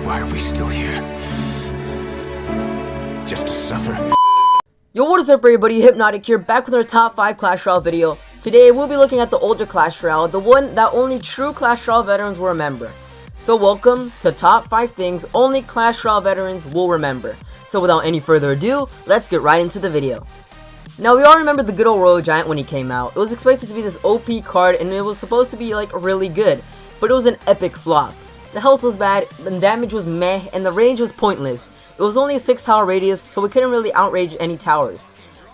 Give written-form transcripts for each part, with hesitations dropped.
Why are we still here? Just to suffer? Yo, what is up everybody, Hypnotic here, back with our top 5 Clash Royale video. Today we'll be looking at the older Clash Royale, the one that only true Clash Royale veterans will remember. So welcome to top 5 things only Clash Royale veterans will remember. So without any further ado, let's get right into the video. Now we all remember the good old Royal Giant when he came out. It was expected to be this OP card and it was supposed to be like really good, but it was an epic flop. The health was bad, the damage was meh, and the range was pointless. It was only a 6 tower radius, so we couldn't really outrage any towers.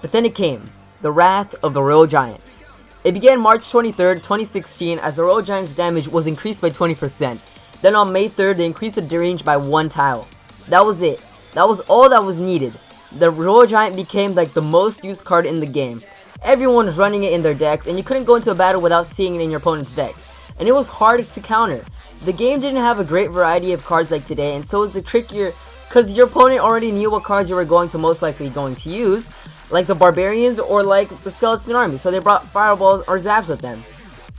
But then it came, the wrath of the Royal Giants. It began March 23rd, 2016 as the Royal Giants' damage was increased by 20%. Then on May 3rd they increased the range by 1 tile. That was it. That was all that was needed. The Royal Giant became like the most used card in the game. Everyone was running it in their decks and you couldn't go into a battle without seeing it in your opponent's deck. And it was hard to counter. The game didn't have a great variety of cards like today, and so it was the trickier because your opponent already knew what cards you were going to most likely going to use, like the Barbarians or like the Skeleton Army, so they brought Fireballs or Zaps with them.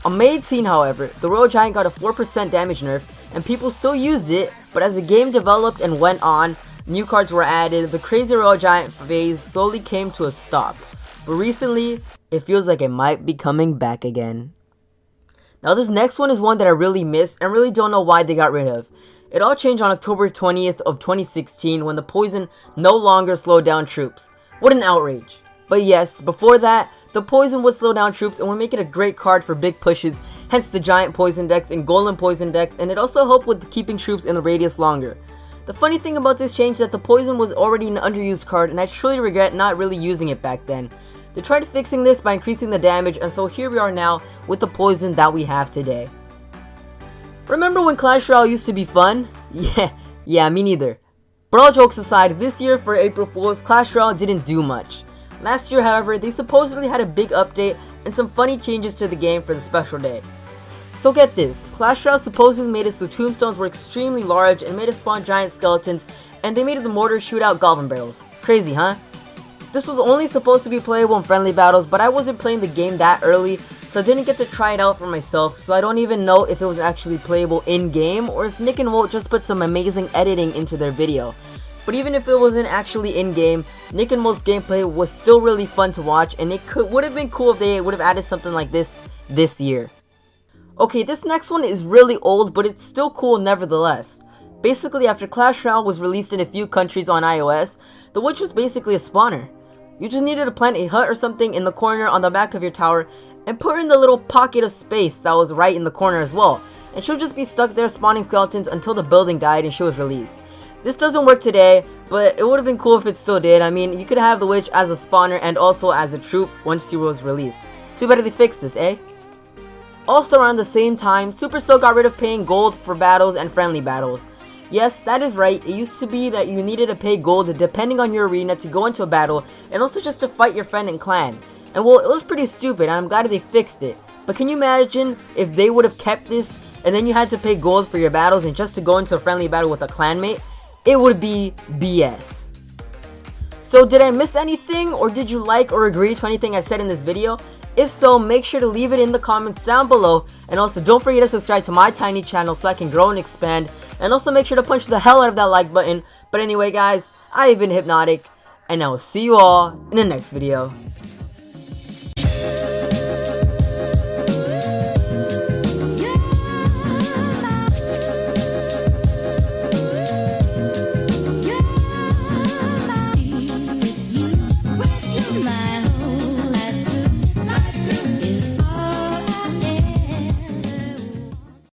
On May 18, however, the Royal Giant got a 4% damage nerf, and people still used it, but as the game developed and went on, new cards were added, the crazy Royal Giant phase slowly came to a stop. But recently, it feels like it might be coming back again. Now this next one is one that I really missed and really don't know why they got rid of. It all changed on October 20th of 2016 when the poison no longer slowed down troops. What an outrage. But yes, before that, the poison would slow down troops and would make it a great card for big pushes, hence the giant poison decks and golden poison decks, and it also helped with keeping troops in the radius longer. The funny thing about this change is that the poison was already an underused card and I truly regret not really using it back then. They tried fixing this by increasing the damage, and so here we are now with the poison that we have today. Remember when Clash Royale used to be fun? Yeah, me neither. But all jokes aside, this year for April Fools, Clash Royale didn't do much. Last year, however, they supposedly had a big update and some funny changes to the game for the special day. So get this, Clash Royale supposedly made it so tombstones were extremely large and made it spawn giant skeletons, and they made the mortar shoot out goblin barrels. Crazy, huh? This was only supposed to be playable in friendly battles, but I wasn't playing the game that early, so I didn't get to try it out for myself, so I don't even know if it was actually playable in-game or if Nick and Wolt just put some amazing editing into their video. But even if it wasn't actually in-game, Nick and Wolt's gameplay was still really fun to watch, and it would have been cool if they would have added something like this year. Okay, this next one is really old, but it's still cool nevertheless. Basically, after Clash Royale was released in a few countries on iOS, the witch was basically a spawner. You just needed to plant a hut or something in the corner on the back of your tower and put her in the little pocket of space that was right in the corner as well, and she'll just be stuck there spawning skeletons until the building died and she was released. This doesn't work today, but it would have been cool if it still did. I mean, you could have the witch as a spawner and also as a troop once she was released. Too bad they fixed this, eh? Also around the same time, Supercell got rid of paying gold for battles and friendly battles. Yes, that is right, it used to be that you needed to pay gold depending on your arena to go into a battle and also just to fight your friend and clan. And well, it was pretty stupid and I'm glad they fixed it. But can you imagine if they would have kept this and then you had to pay gold for your battles and just to go into a friendly battle with a clanmate? It would be BS. So did I miss anything, or did you like or agree to anything I said in this video? If so, make sure to leave it in the comments down below, and also don't forget to subscribe to my tiny channel so I can grow and expand, and also make sure to punch the hell out of that like button. But anyway guys, I have been Hypnotic, and I will see you all in the next video.